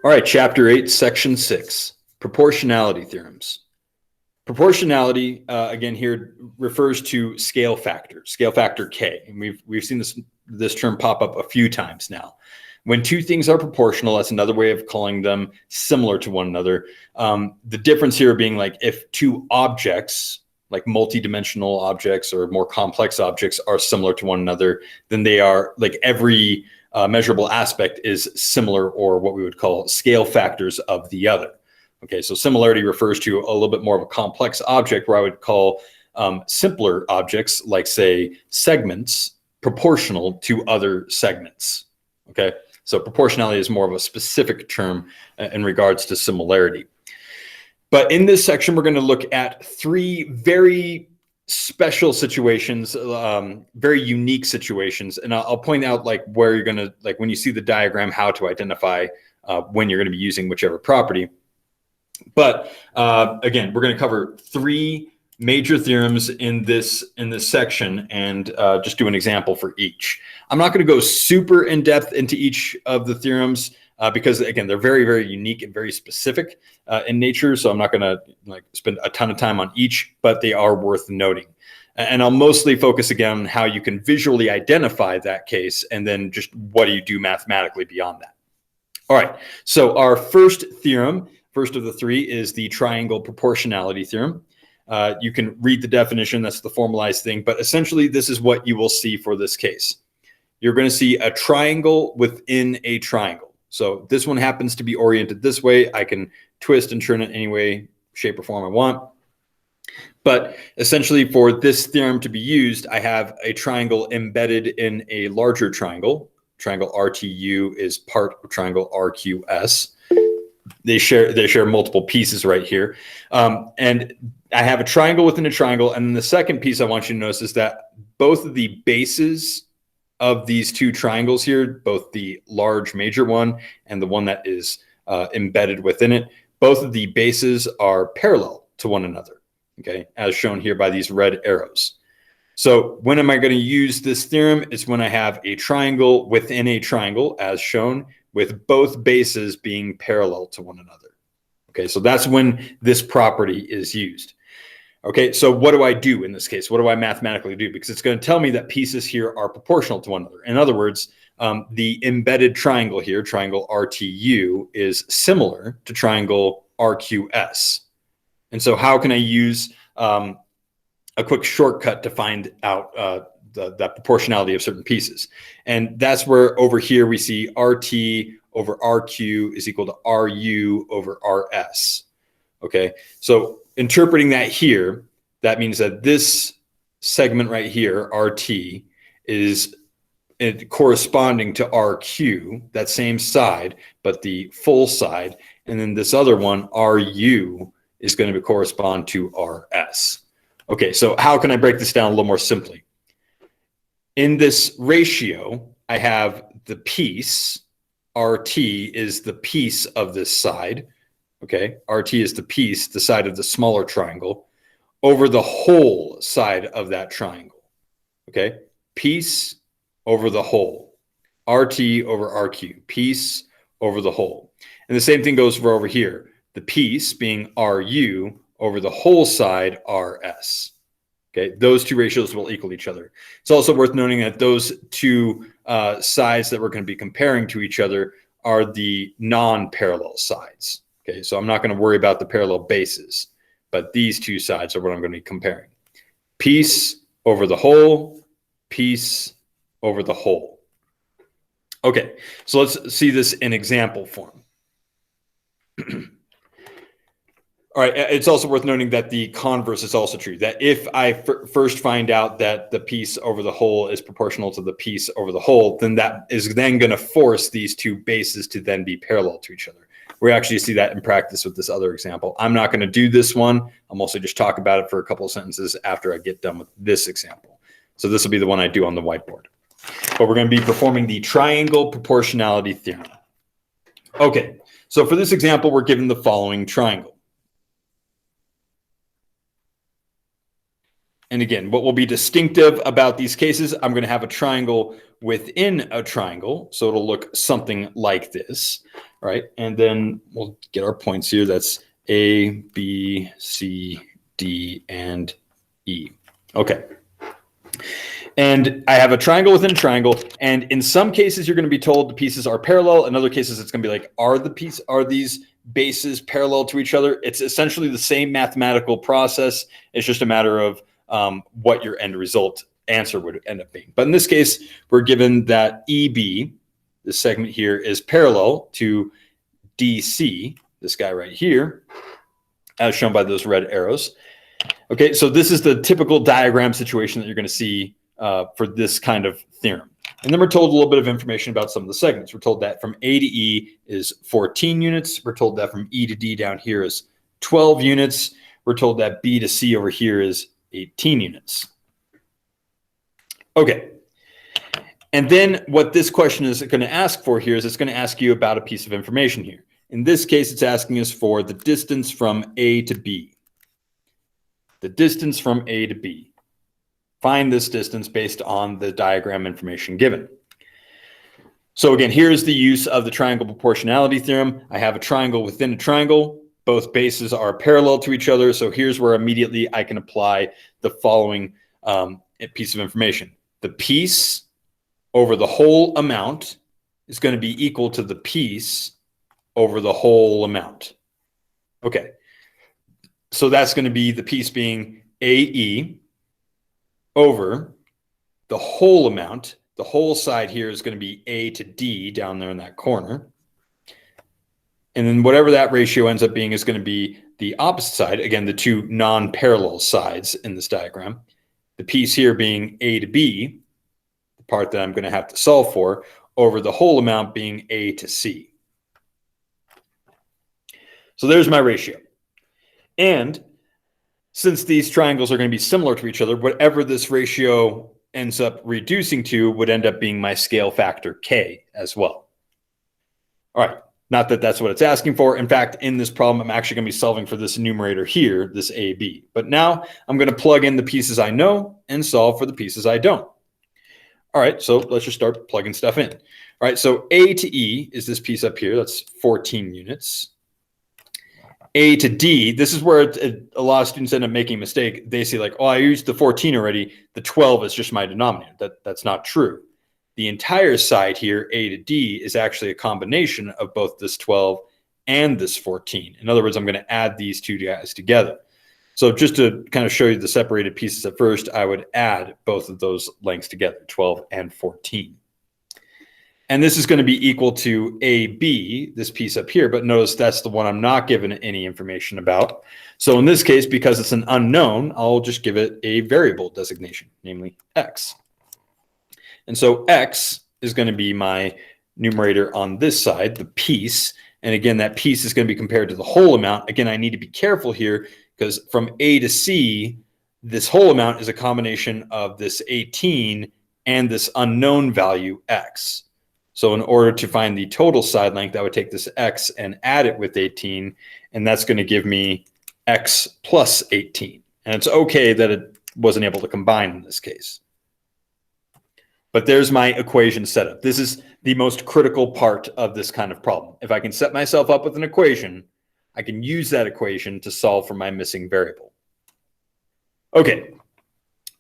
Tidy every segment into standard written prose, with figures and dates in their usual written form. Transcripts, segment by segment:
All right, Chapter 8, Section 6, Proportionality Theorems. Proportionality, again, here refers to scale factor K. And we've seen this term pop up a few times now. When two things are proportional, that's another way of calling them similar to one another. The difference here being like if two objects, like multidimensional objects or more complex objects, are similar to one another, then they are like every measurable aspect is similar, or what we would call scale factors of the other. Okay, so similarity refers to a little bit more of a complex object, where I would call simpler objects, like say segments, proportional to other segments. Okay, so proportionality is more of a specific term in regards to similarity. But in this section, we're going to look at three very special situations, very unique situations. And I'll point out like where you're going to, like when you see the diagram, how to identify when you're going to be using whichever property. But again, we're going to cover three major theorems in this section, and just do an example for each. I'm not going to go super in depth into each of the theorems because again, they're very, very unique and very specific in nature. So I'm not going to like spend a ton of time on each, but they are worth noting. And I'll mostly focus again on how you can visually identify that case, and then just what do you do mathematically beyond that. All right, so our first theorem, first of the three, is the triangle proportionality theorem. You can read the definition, that's the formalized thing, but essentially this is what you will see for this case. You're going to see a triangle within a triangle. So this one happens to be oriented this way. I can twist and turn it any way, shape, or form I want. But essentially for this theorem to be used, I have a triangle embedded in a larger triangle. Triangle RTU is part of triangle RQS. They share multiple pieces right here. And I have a triangle within a triangle. And then the second piece I want you to notice is that both of the bases of these two triangles here, both the large major one and the one that is embedded within it, both of the bases are parallel to one another, okay, as shown here by these red arrows. So when am I going to use this theorem? It's when I have a triangle within a triangle, as shown, with both bases being parallel to one another. Okay, so that's when this property is used. Okay, so what do I do in this case? What do I mathematically do? Because it's going to tell me that pieces here are proportional to one another. In other words, the embedded triangle here, triangle RTU, is similar to triangle RQS. And so how can I use a quick shortcut to find out that proportionality of certain pieces? And that's where over here we see RT over RQ is equal to RU over RS. Okay, so interpreting that here, that means that this segment right here, RT, is corresponding to RQ, that same side, but the full side. And then this other one, RU, is going to correspond to RS. Okay, so how can I break this down a little more simply? In this ratio, I have the piece, RT is the piece of this side. Okay, RT is the piece, the side of the smaller triangle, over the whole side of that triangle. Okay, piece over the whole. RT over RQ, piece over the whole. And the same thing goes for over here. The piece being RU over the whole side, RS. Okay, those two ratios will equal each other. It's also worth noting that those two sides that we're going to be comparing to each other are the non-parallel sides. Okay, so I'm not going to worry about the parallel bases, but these two sides are what I'm going to be comparing. Piece over the whole, piece over the whole. Okay, so let's see this in example form. All right, it's also worth noting that the converse is also true, that if I first find out that the piece over the whole is proportional to the piece over the whole, then that is then going to force these two bases to then be parallel to each other. We actually see that in practice with this other example. I'm not going to do this one. I'll mostly just talk about it for a couple of sentences after I get done with this example. So this will be the one I do on the whiteboard. But we're going to be performing the triangle proportionality theorem. Okay, so for this example, we're given the following triangle. And again, what will be distinctive about these cases, I'm going to have a triangle within a triangle. So it'll look something like this. All right, and then we'll get our points here. That's A, B, C, D, and E. Okay. And I have a triangle within a triangle, and in some cases you're going to be told the pieces are parallel. In other cases, it's going to be like, are these bases parallel to each other? It's essentially the same mathematical process. It's just a matter of what your end result answer would end up being. But in this case, we're given that EB, this segment here, is parallel to DC, this guy right here, as shown by those red arrows. Okay, so this is the typical diagram situation that you're going to see for this kind of theorem. And then we're told a little bit of information about some of the segments. We're told that from A to E is 14 units. We're told that from E to D down here is 12 units. We're told that B to C over here is 18 units. Okay. And then what this question is going to ask for here is it's going to ask you about a piece of information here. In this case, it's asking us for the distance from A to B. The distance from A to B. Find this distance based on the diagram information given. So again, here's the use of the triangle proportionality theorem. I have a triangle within a triangle. Both bases are parallel to each other. So here's where immediately I can apply the following piece of information. The piece over the whole amount is going to be equal to the piece over the whole amount. Okay. So that's going to be the piece being AE over the whole amount. The whole side here is going to be A to D down there in that corner. And then whatever that ratio ends up being is going to be the opposite side. Again, the two non-parallel sides in this diagram. The piece here being A to B, the part that I'm going to have to solve for, over the whole amount being A to C. So there's my ratio. And since these triangles are going to be similar to each other, whatever this ratio ends up reducing to would end up being my scale factor K as well. All right, not that that's what it's asking for. In fact, in this problem, I'm actually going to be solving for this numerator here, this AB. But now I'm going to plug in the pieces I know and solve for the pieces I don't. All right, so let's just start plugging stuff in. All right, so A to E is this piece up here. That's 14 units. A to D, this is where a lot of students end up making a mistake. They say like, oh, I used the 14 already. The 12 is just my denominator. That's not true. The entire side here, A to D, is actually a combination of both this 12 and this 14. In other words, I'm going to add these two guys together. So just to kind of show you the separated pieces at first, I would add both of those lengths together, 12 and 14. And this is going to be equal to AB, this piece up here, but notice that's the one I'm not given any information about. So in this case, because it's an unknown, I'll just give it a variable designation, namely X. And so X is going to be my numerator on this side, the piece. And again, that piece is going to be compared to the whole amount. Again, I need to be careful here because from A to C, this whole amount is a combination of this 18 and this unknown value X. So in order to find the total side length, I would take this X and add it with 18, and that's going to give me X plus 18. And it's okay that it wasn't able to combine in this case. But there's my equation setup. This is the most critical part of this kind of problem. If I can set myself up with an equation, I can use that equation to solve for my missing variable. Okay.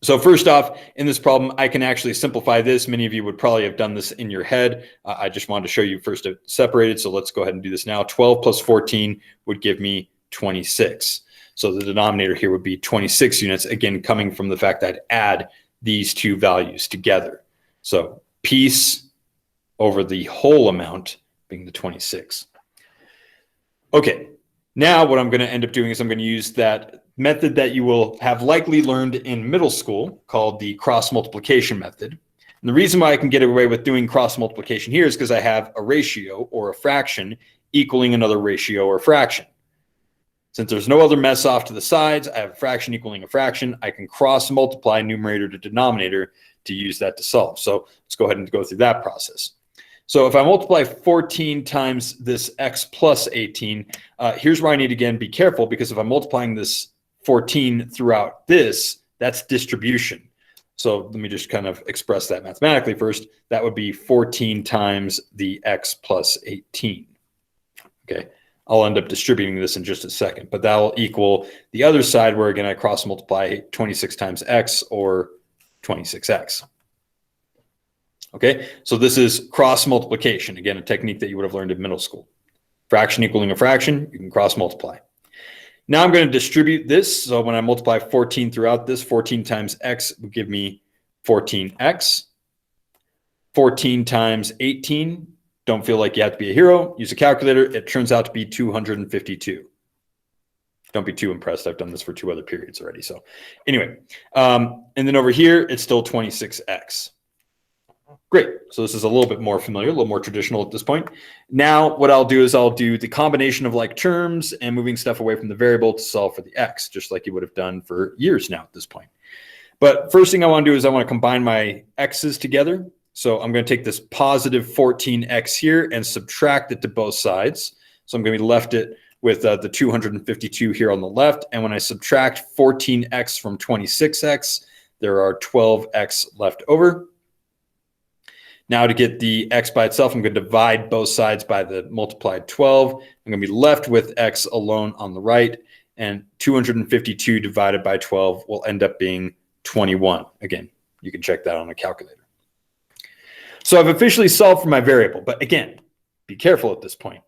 So first off, in this problem, I can actually simplify this. Many of you would probably have done this in your head. I just wanted to show you first to separate it. So let's go ahead and do this now. 12 plus 14 would give me 26. So the denominator here would be 26 units, again, coming from the fact that I'd add these two values together. So piece over the whole amount being the 26. Okay, now what I'm going to end up doing is I'm going to use that method that you will have likely learned in middle school called the cross multiplication method. And the reason why I can get away with doing cross multiplication here is because I have a ratio or a fraction equaling another ratio or fraction. Since there's no other mess off to the sides, I have a fraction equaling a fraction. I can cross multiply numerator to denominator to use that to solve. So let's go ahead and go through that process. So if I multiply 14 times this X plus 18, here's where I need to again be careful, because if I'm multiplying this 14 throughout this, that's distribution. So let me just kind of express that mathematically first. That would be 14 times the X plus 18. Okay, I'll end up distributing this in just a second, but that'll equal the other side where again I cross multiply 26 times x or 26x. Okay, so this is cross multiplication, again a technique that you would have learned in middle school. Fraction equaling a fraction, you can cross multiply. Now I'm going to distribute this, so when I multiply 14 throughout this, 14 times x will give me 14x. 14 times 18, don't feel like you have to be a hero, use a calculator, it turns out to be 252. Don't be too impressed, I've done this for 2 other periods already. So anyway, and then over here, it's still 26x. Great, so this is a little bit more familiar, a little more traditional at this point. Now what I'll do is I'll do the combination of like terms and moving stuff away from the variable to solve for the x, just like you would have done for years now at this point. But first thing I want to do is I want to combine my x's together. So I'm going to take this positive 14x here and subtract it to both sides. So I'm going to be left it with the 252 here on the left. And when I subtract 14x from 26x, there are 12x left over. Now to get the x by itself, I'm going to divide both sides by the multiplied 12. I'm going to be left with x alone on the right. And 252 divided by 12 will end up being 21. Again, you can check that on a calculator. So I've officially solved for my variable, but again, be careful at this point.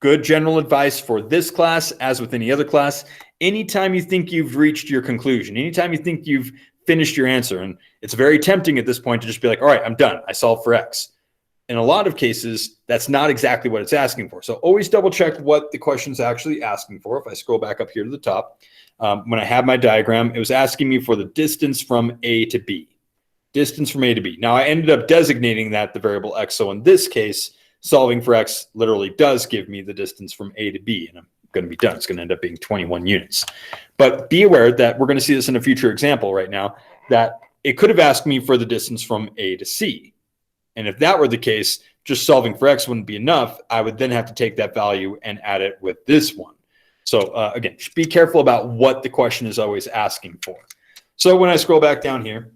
Good general advice for this class, as with any other class. Anytime you think you've reached your conclusion, anytime you think you've finished your answer, and it's very tempting at this point to just be like, all right, I'm done. I solved for x. In a lot of cases, that's not exactly what it's asking for. So always double check what the question's actually asking for. If I scroll back up here to the top, when I have my diagram, it was asking me for the distance from A to B. Distance from A to B. Now I ended up designating that the variable x. So in this case, solving for x literally does give me the distance from A to B, and I'm going to be done. It's going to end up being 21 units. But be aware that we're going to see this in a future example right now, that it could have asked me for the distance from A to C. And if that were the case, just solving for x wouldn't be enough. I would then have to take that value and add it with this one. So again, just be careful about what the question is always asking for. So when I scroll back down here,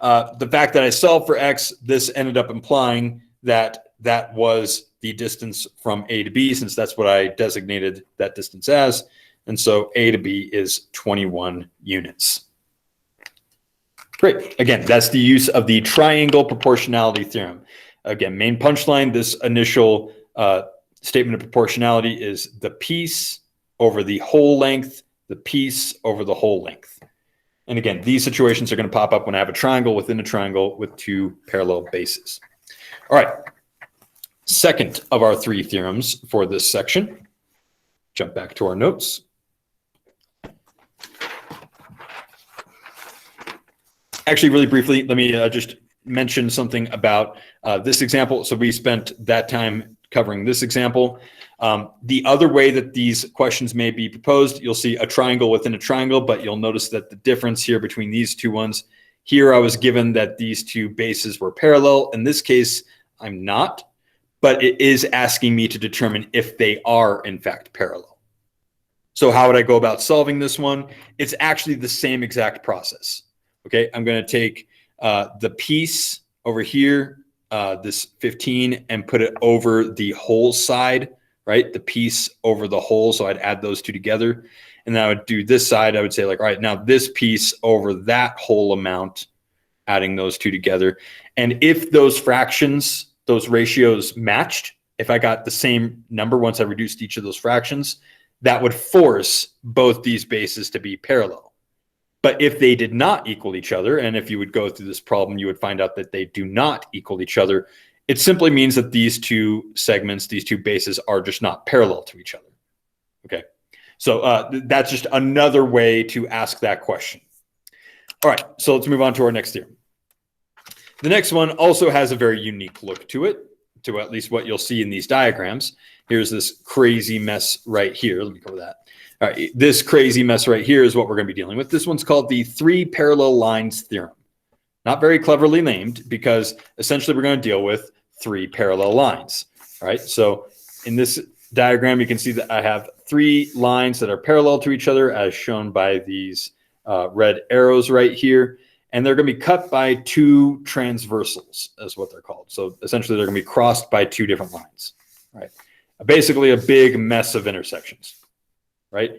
the fact that I solved for x, this ended up implying that that was the distance from A to B, since that's what I designated that distance as. And so A to B is 21 units. Great. Again, that's the use of the triangle proportionality theorem. Again, main punchline, this initial statement of proportionality is the piece over the whole length, the piece over the whole length. And again, these situations are going to pop up when I have a triangle within a triangle with 2 parallel bases. All right. Second of our 3 theorems for this section. Jump back to our notes. Actually, really briefly, let me just mention something about this example. So we spent that time covering this example. The other way that these questions may be proposed, you'll see a triangle within a triangle, but you'll notice that the difference here between these 2 ones, here I was given that these 2 bases were parallel. In this case, I'm not, but it is asking me to determine if they are in fact parallel. So how would I go about solving this one? It's actually the same exact process. Okay, I'm going to take the piece over here, this 15, and put it over the whole side, right? The piece over the whole. So I'd add those 2 together. And then I would do this side. I would say like, all right, now this piece over that whole amount, adding those 2 together. And if those fractions, those ratios matched, if I got the same number once I reduced each of those fractions, that would force both these bases to be parallel. But if they did not equal each other, and if you would go through this problem, you would find out that they do not equal each other, it simply means that these 2 segments, these 2 bases are just not parallel to each other. Okay, so that's just another way to ask that question. All right, so let's move on to our next theorem. The next one also has a very unique look to it, to at least what you'll see in these diagrams. Here's this crazy mess right here. Let me cover that. All right, this crazy mess right here is what we're going to be dealing with. This one's called the 3 parallel lines theorem. Not very cleverly named, because essentially we're going to deal with 3 parallel lines. All right, so in this diagram, you can see that I have 3 lines that are parallel to each other, as shown by these red arrows right here. And they're going to be cut by 2 transversals, is what they're called. So essentially, they're going to be crossed by 2 different lines. All right. Basically a big mess of intersections, right?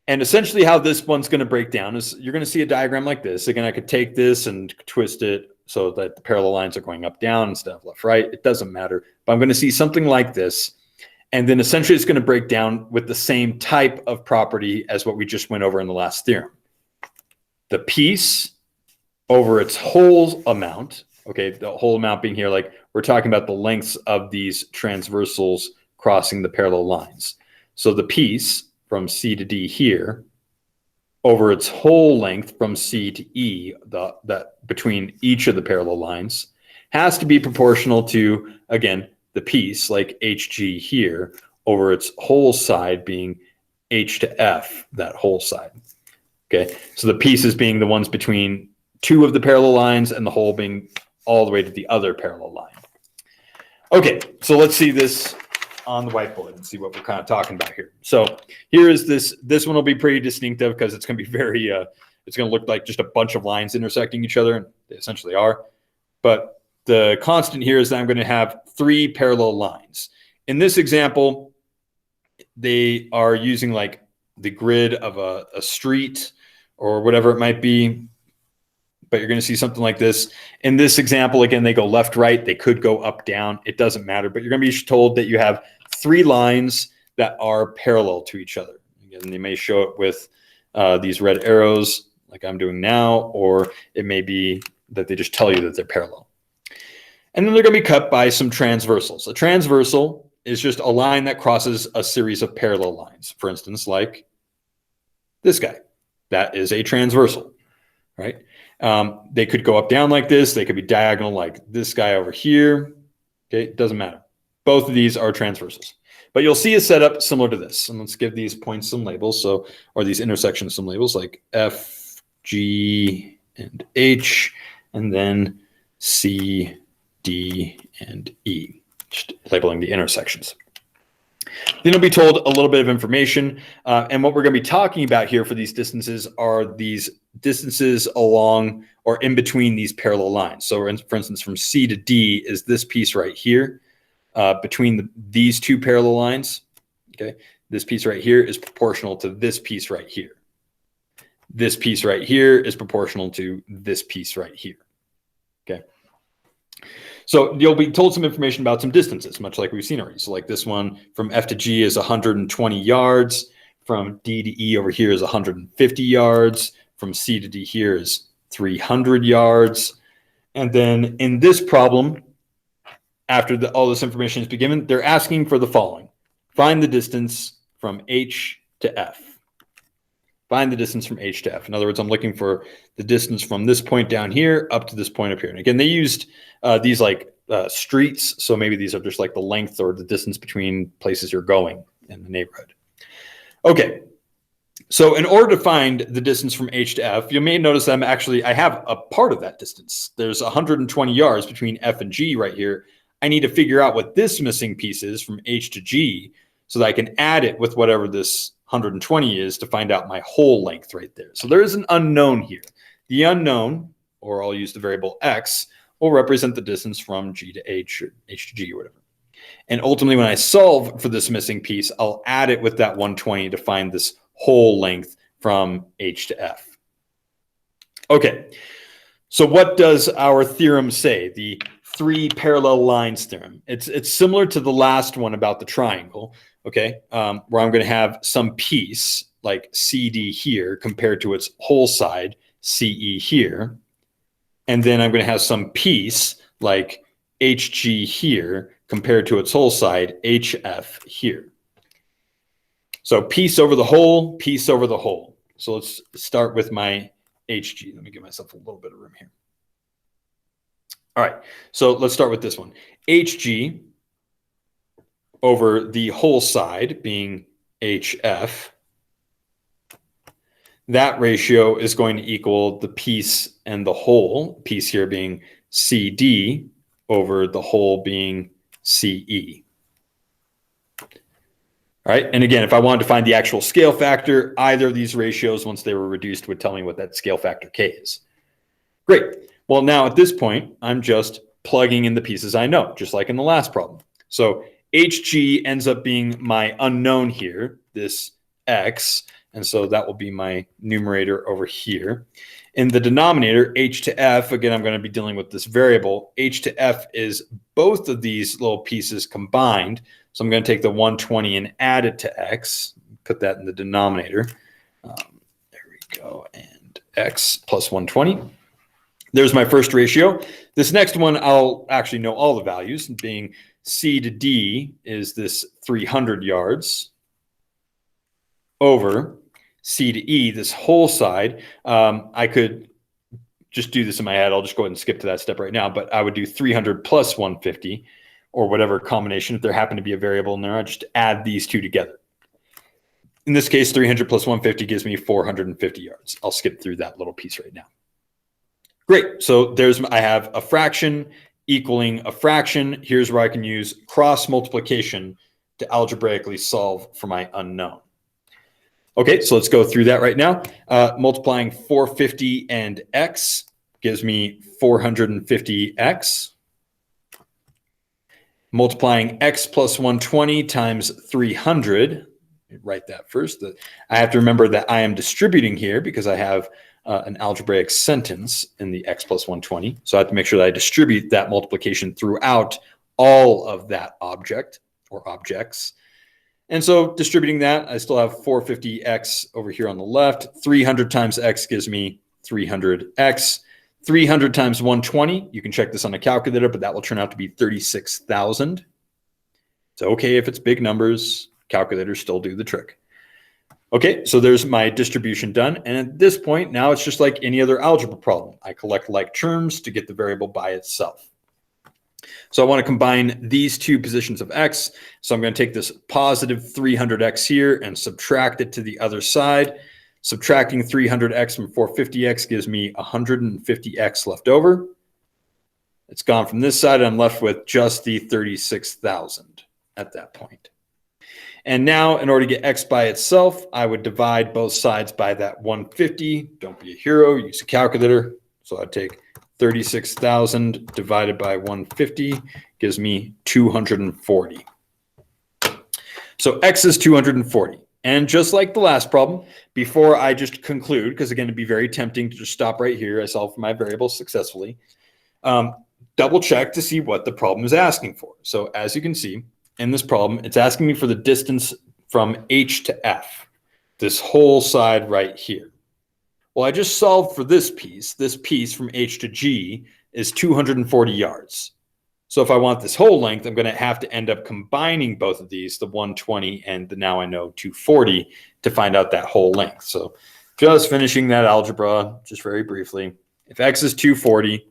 And essentially how this one's going to break down is you're going to see a diagram like this. Again, I could take this and twist it so that the parallel lines are going up, down instead of left, right. It doesn't matter. But I'm going to see something like this. And then essentially it's going to break down with the same type of property as what we just went over in the last theorem. The piece over its whole amount, okay, the whole amount being here, like we're talking about the lengths of these transversals crossing the parallel lines. So the piece from C to D here over its whole length from C to E, that between each of the parallel lines, has to be proportional to, again, the piece like HG here over its whole side being H to F, that whole side. Okay, so the pieces being the ones between two of the parallel lines and the whole being all the way to the other parallel line. Okay, so let's see this on the whiteboard and see what we're kind of talking about here. So here is this one will be pretty distinctive because it's going to be very, it's going to look like just a bunch of lines intersecting each other, and they essentially are. But the constant here is that I'm going to have three parallel lines. In this example, they are using like the grid of a street or whatever it might be, but you're going to see something like this. In this example, again, they go left, right. They could go up, down. It doesn't matter, but you're going to be told that you have three lines that are parallel to each other. Again, they may show it with these red arrows like I'm doing now, or it may be that they just tell you that they're parallel. And then they're going to be cut by some transversals. A transversal is just a line that crosses a series of parallel lines. For instance, like this guy. That is a transversal, right? They could go up, down like this. They could be diagonal like this guy over here. Okay, it doesn't matter. Both of these are transversals. But you'll see a setup similar to this. And let's give these points some labels, so, or these intersections some labels like F, G, and H, and then C, D, and E, just labeling the intersections. Then you'll be told a little bit of information. And what we're going to be talking about here for these distances are these distances along or in between these parallel lines. So for instance, from C to D is this piece right here between these two parallel lines. Okay, this piece right here is proportional to this piece right here. This piece right here is proportional to this piece right here. Okay. So you'll be told some information about some distances, much like we've seen already. So like this one from F to G is 120 yards. From D to E over here is 150 yards. From C to D here is 300 yards. And then in this problem, after all this information has been given, they're asking for the following. Find the distance from H to F. Find the distance from H to F. In other words, I'm looking for the distance from this point down here up to this point up here. And again, they used these like streets. So maybe these are just like the length or the distance between places you're going in the neighborhood. Okay. So in order to find the distance from H to F, you may notice that I have a part of that distance. There's 120 yards between F and G right here. I need to figure out what this missing piece is from H to G so that I can add it with whatever this 120 is to find out my whole length right there. So there is an unknown here. The unknown, or I'll use the variable x, will represent the distance from G to H or H to G or whatever. And ultimately, when I solve for this missing piece, I'll add it with that 120 to find this whole length from H to F. Okay, so what does our theorem say? The three parallel lines theorem. It's similar to the last one about the triangle, okay, where I'm going to have some piece like CD here compared to its whole side, CE here. And then I'm going to have some piece like HG here compared to its whole side, HF here. So piece over the whole, piece over the whole. So let's start with my HG. Let me give myself a little bit of room here. All right, so let's start with this one. HG over the whole side being HF, that ratio is going to equal the piece and the whole, piece here being CD over the whole being CE. All right, and again, if I wanted to find the actual scale factor, either of these ratios, once they were reduced, would tell me what that scale factor K is. Great. Well, now at this point, I'm just plugging in the pieces I know, just like in the last problem. So hg ends up being my unknown here, this x, and so that will be my numerator over here. In the denominator, h to f, again, I'm going to be dealing with this variable. H to f is both of these little pieces combined. So I'm going to take the 120 and add it to x, put that in the denominator. There we go, and x plus 120. There's my first ratio. This next one, I'll actually know all the values, being c to d is this 300 yards over C to E, this whole side. I could just do this in my head. I'll just go ahead and skip to that step right now, but I would do 300 plus 150 or whatever combination. If there happened to be a variable in there, I just add these two together. In this case, 300 plus 150 gives me 450 yards. I'll skip through that little piece right now. Great. So I have a fraction equaling a fraction. Here's where I can use cross multiplication to algebraically solve for my unknown. Okay, so let's go through that right now. Multiplying 450 and x gives me 450x. Multiplying x plus 120 times 300. Write that first. I have to remember that I am distributing here because I have an algebraic sentence in the x plus 120. So I have to make sure that I distribute that multiplication throughout all of that object or objects. And so distributing that, I still have 450x over here on the left. 300 times x gives me 300x. 300 times 120, you can check this on a calculator, but that will turn out to be 36,000. It's okay if it's big numbers. Calculators still do the trick. Okay, so there's my distribution done. And at this point, now it's just like any other algebra problem. I collect like terms to get the variable by itself. So I want to combine these two positions of x. So I'm going to take this positive 300x here and subtract it to the other side. Subtracting 300x from 450x gives me 150x left over. It's gone from this side, and I'm left with just the 36,000 at that point. And now, in order to get x by itself, I would divide both sides by that 150. Don't be a hero, use a calculator. So I'd take 36,000 divided by 150 gives me 240. So x is 240. And just like the last problem, before I just conclude, because again, it'd be very tempting to just stop right here. I solved for my variables successfully. Double check to see what the problem is asking for. So as you can see in this problem, it's asking me for the distance from H to F, this whole side right here. Well, I just solved for this piece. This piece from H to G is 240 yards. So if I want this whole length, I'm going to have to end up combining both of these, the 120 and the now I know 240, to find out that whole length. So just finishing that algebra, just very briefly. If x is 240,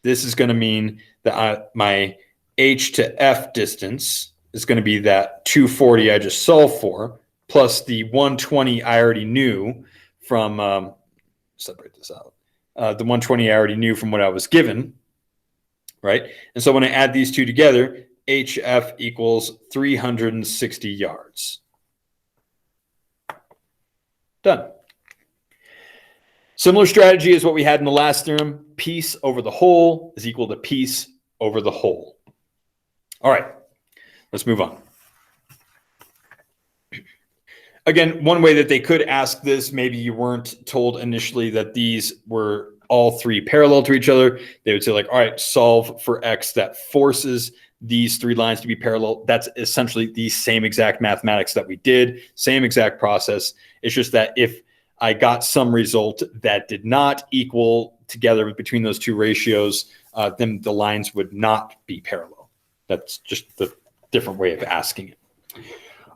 this is going to mean that my H to F distance is going to be that 240 I just solved for, plus the 120 I already knew from, separate this out, the 120 I already knew from what I was given. Right? And so when I add these two together, HF equals 360 yards. Done. Similar strategy is what we had in the last theorem. Piece over the whole is equal to piece over the whole. All right, let's move on. Again, one way that they could ask this, maybe you weren't told initially that these were all three parallel to each other. They would say like, all right, solve for x that forces these three lines to be parallel. That's essentially the same exact mathematics that we did, same exact process. It's just that if I got some result that did not equal together between those two ratios, then the lines would not be parallel. That's just the different way of asking it.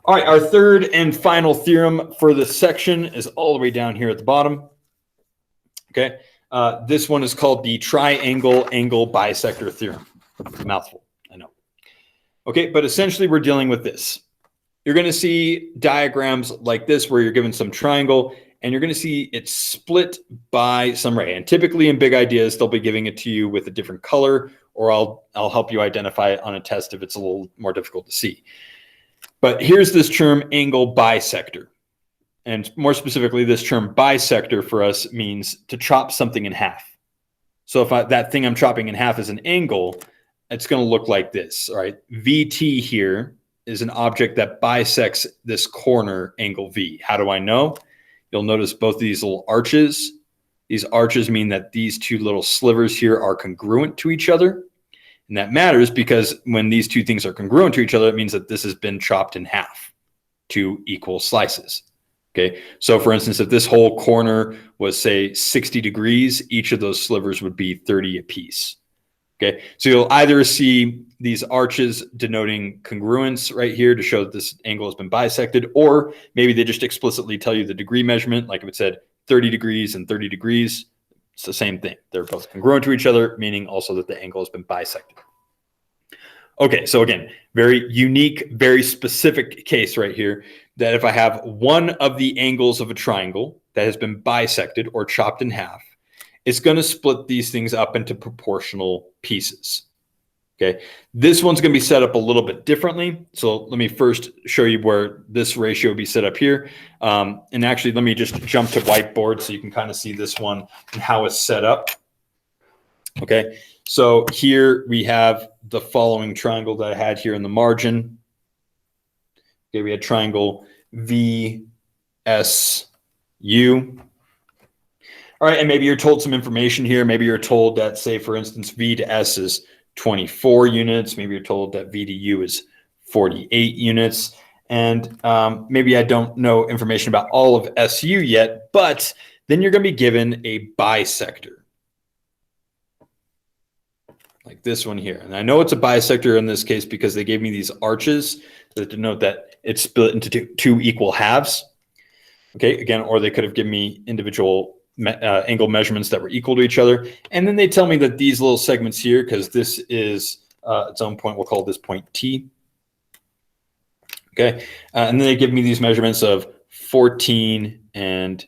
All right, our third and final theorem for this section is all the way down here at the bottom. Okay. This one is called the triangle angle bisector theorem. Mouthful, I know. Okay, but essentially we're dealing with this. You're going to see diagrams like this where you're given some triangle and you're going to see it split by some ray. And typically in big ideas, they'll be giving it to you with a different color, or I'll help you identify it on a test if it's a little more difficult to see. But here's this term angle bisector. And more specifically, this term bisector for us means to chop something in half. So if that thing I'm chopping in half is an angle, it's going to look like this. All right, VT here is an object that bisects this corner angle V. How do I know? You'll notice both of these little arches. These arches mean that these two little slivers here are congruent to each other. And that matters because when these two things are congruent to each other, it means that this has been chopped in half to equal slices. Okay, so for instance, if this whole corner was, say, 60 degrees, each of those slivers would be 30 apiece. Okay, so you'll either see these arches denoting congruence right here to show that this angle has been bisected, or maybe they just explicitly tell you the degree measurement, like if it said 30 degrees and 30 degrees, it's the same thing. They're both congruent to each other, meaning also that the angle has been bisected. Okay, so again, very unique, very specific case right here, that if I have one of the angles of a triangle that has been bisected or chopped in half, it's going to split these things up into proportional pieces. Okay, this one's going to be set up a little bit differently. So let me first show you where this ratio would be set up here. And actually, let me just jump to Whiteboard so you can kind of see this one and how it's set up. Okay, so here we have the following triangle that I had here in the margin. Okay, we had triangle VSU. All right, and maybe you're told some information here. Maybe you're told that, say, for instance, V to S is 24 units. Maybe you're told that V to U is 48 units. And maybe I don't know information about all of SU yet, but then you're going to be given a bisector. Like this one here. And I know it's a bisector in this case because they gave me these arches that denote that it's split into two equal halves. Okay, again, or they could have given me individual angle measurements that were equal to each other. And then they tell me that these little segments here, because this is its own point, we'll call this point T. Okay, and then they give me these measurements of 14 and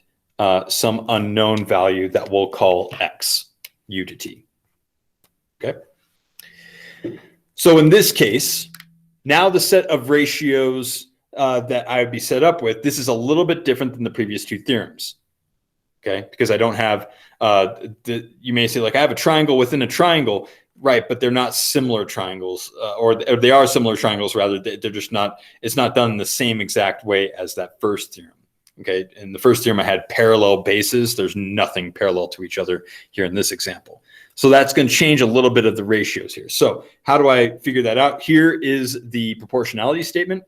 some unknown value that we'll call X, U to T. Okay. So in this case, now the set of ratios that I would be set up with, this is a little bit different than the previous two theorems. Okay, because I don't have, you may say, like, I have a triangle within a triangle, right? But they're not similar triangles, or they are similar triangles, rather. They're just not, it's not done in the same exact way as that first theorem. Okay, in the first theorem, I had parallel bases. There's nothing parallel to each other here in this example. So that's going to change a little bit of the ratios here. So how do I figure that out? Here is the proportionality statement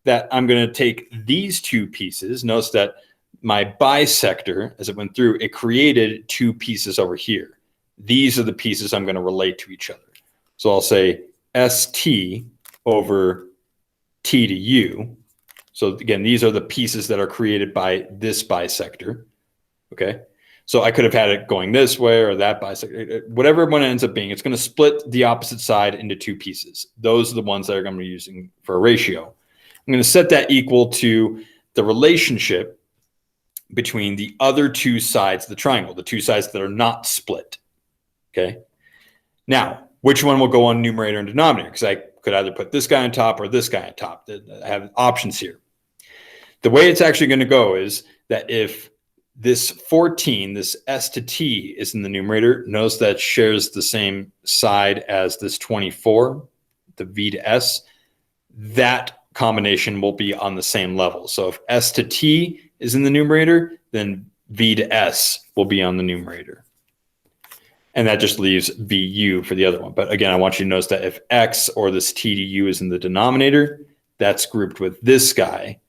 that I'm going to take these two pieces. Notice that my bisector, as it went through, it created two pieces over here. These are the pieces I'm going to relate to each other. So I'll say ST over T to U. So again, these are the pieces that are created by this bisector. Okay. So I could have had it going this way or that bisector, whatever one ends up being, it's going to split the opposite side into two pieces. Those are the ones that I'm going to be using for a ratio. I'm going to set that equal to the relationship between the other two sides of the triangle, the two sides that are not split. Okay. Now, which one will go on numerator and denominator? Because I could either put this guy on top or this guy on top. I have options here. The way it's actually going to go is that if this 14, this S to T, is in the numerator, notice that shares the same side as this 24, the V to S, that combination will be on the same level. So if S to T is in the numerator, then V to S will be on the numerator. And that just leaves VU for the other one. But again, I want you to notice that if X or this T to U is in the denominator, that's grouped with this guy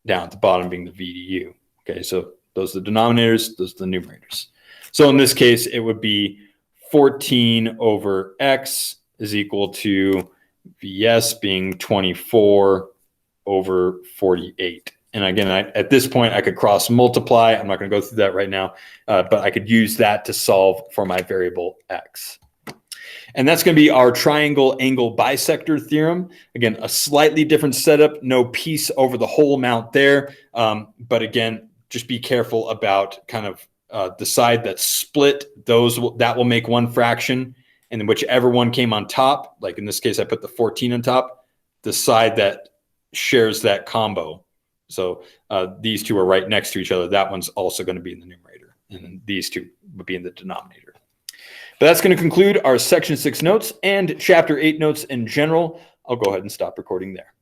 down at the bottom being the V to U. Okay, so those are the denominators, those are the numerators. So in this case, it would be 14 over X is equal to VS being 24 over 48. And again, at this point, I could cross multiply. I'm not going to go through that right now, but I could use that to solve for my variable X. And that's going to be our triangle angle bisector theorem. Again, a slightly different setup, no piece over the whole amount there. But again, just be careful about kind of the side that's split. That will make one fraction. And then whichever one came on top, like in this case, I put the 14 on top, the side that shares that combo. So these two are right next to each other. That one's also going to be in the numerator. And then these two would be in the denominator. But that's going to conclude our Section 6 notes and Chapter 8 notes in general I'll go ahead and stop recording there.